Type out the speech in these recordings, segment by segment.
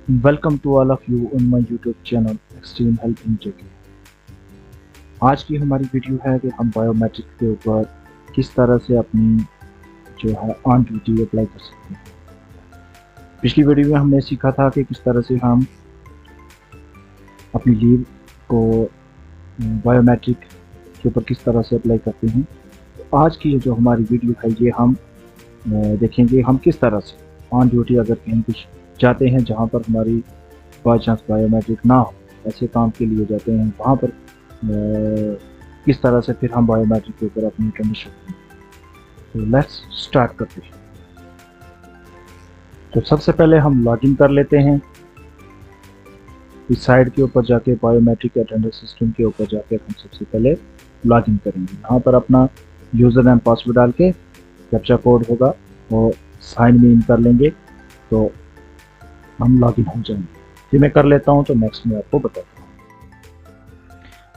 Welcome to all of you on my YouTube channel extreme health in JK. आज की हमारी video है कि हम बायोमेट्रिक के ऊपर किस तरह से अपनी जो है ऑन ड्यूटी अप्लाई कर सकते हैं। पिछली वीडियो में हमने सीखा था कि किस तरह से हम अपनी लीव को बायोमेट्रिक के ऊपर किस तरह से अप्लाई करते हैं। तो आज की जो हमारी वीडियो है ये हम देखेंगे हम किस तरह से ऑन ड्यूटी अगर कहीं कुछ जाते हैं जहाँ पर हमारी बाई चांस बायोमेट्रिक ना हो, ऐसे काम के लिए जाते हैं वहाँ पर किस तरह से फिर हम बायोमेट्रिक के ऊपर अपनी करनी सकते हैं। तो लेट्स स्टार्ट करते हैं। तो सबसे पहले हम लॉगिन कर लेते हैं। इस साइड के ऊपर जाके बायोमेट्रिक अटेंडेंस सिस्टम के ऊपर जाके हम सबसे पहले लॉगिन करेंगे। यहाँ पर अपना यूज़र नेम पासवर्ड डाल के कैप्चा कोड होगा और साइन में इन कर लेंगे तो हम लॉगिन हो जाएंगे। ये मैं कर लेता हूँ तो नेक्स्ट में आपको बताता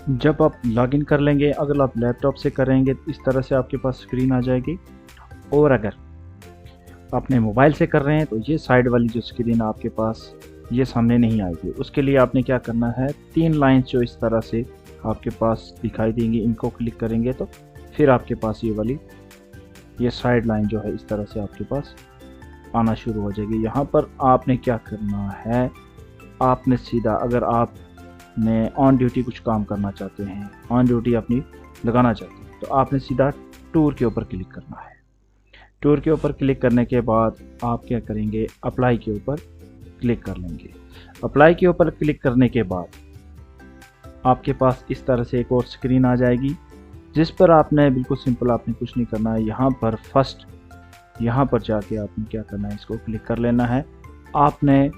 हूँ। जब आप लॉगिन कर लेंगे, अगर आप लैपटॉप से करेंगे तो इस तरह से आपके पास स्क्रीन आ जाएगी, और अगर अपने मोबाइल से कर रहे हैं तो ये साइड वाली जो स्क्रीन आपके पास ये सामने नहीं आएगी। उसके लिए आपने क्या करना है, 3 लाइंस जो इस तरह से आपके पास दिखाई देंगी, इनको क्लिक करेंगे तो फिर आपके पास ये वाली ये साइड लाइन जो है इस तरह से आपके पास आना शुरू हो जाएगी। यहाँ पर आपने क्या करना है, आपने सीधा अगर आपने ऑन ड्यूटी कुछ काम करना चाहते हैं, ऑन ड्यूटी अपनी लगाना चाहते हैं, तो आपने सीधा टूर के ऊपर क्लिक करना है। टूर के ऊपर क्लिक करने के बाद आप क्या करेंगे, अप्लाई के ऊपर क्लिक कर लेंगे। अप्लाई के ऊपर क्लिक करने के बाद आपके पास इस तरह से एक और स्क्रीन आ जाएगी, जिस पर आपने बिल्कुल सिंपल आपने कुछ नहीं करना है। यहाँ पर फर्स्ट यहाँ पर जाके आपने क्या करना है, इसको क्लिक कर लेना है। आपने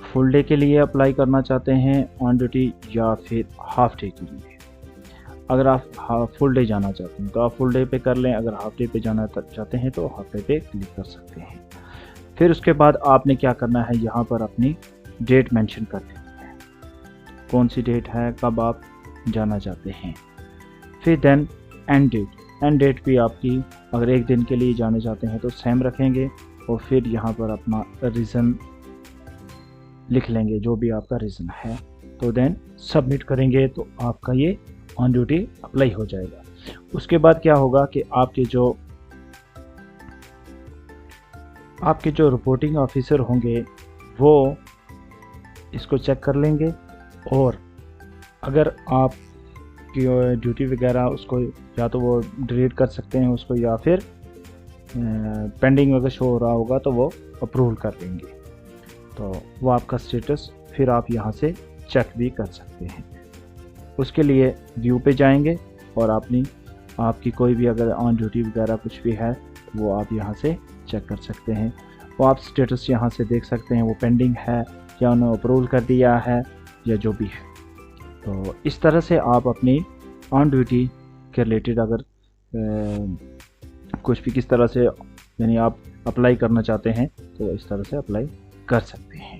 फुल डे के लिए अप्लाई करना चाहते हैं ऑन ड्यूटी या फिर हाफ डे के लिए। अगर आप फुल डे जाना चाहते हैं तो आप फुल डे पे कर लें, अगर हाफ डे पे जाना चाहते हैं तो हाफ डे पे क्लिक कर सकते हैं। फिर उसके बाद आपने क्या करना है, यहाँ पर अपनी डेट मेंशन कर देनी है, कौन सी डेट है, कब आप जाना चाहते हैं। फिर देन एंड डेट भी आपकी अगर 1 दिन के लिए जाने चाहते हैं तो सेम रखेंगे, और फिर यहाँ पर अपना रीज़न लिख लेंगे, जो भी आपका रीज़न है। तो देन सबमिट करेंगे तो आपका ये ऑन ड्यूटी अप्लाई हो जाएगा। उसके बाद क्या होगा कि आपके जो रिपोर्टिंग ऑफिसर होंगे वो इसको चेक कर लेंगे, और अगर आप ड्यूटी वगैरह उसको या तो वो डिलीट कर सकते हैं उसको, या फिर पेंडिंग वगैरह शो हो रहा होगा तो वो अप्रूवल कर लेंगे। तो वो आपका स्टेटस फिर आप यहाँ से चेक भी कर सकते हैं। उसके लिए व्यू पे जाएंगे और आपकी कोई भी अगर ऑन ड्यूटी वगैरह कुछ भी है वो आप यहाँ से चेक कर सकते हैं। वो आप स्टेटस यहाँ से देख सकते हैं, वो पेंडिंग है या उन्होंने अप्रूवल कर दिया है या जो भी है। तो इस तरह से आप अपनी ऑन ड्यूटी के रिलेटेड अगर कुछ भी किस तरह से यानी आप अप्लाई करना चाहते हैं तो इस तरह से अप्लाई कर सकते हैं।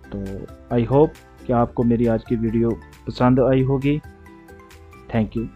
तो आई होप कि आपको मेरी आज की वीडियो पसंद आई होगी। Thank you.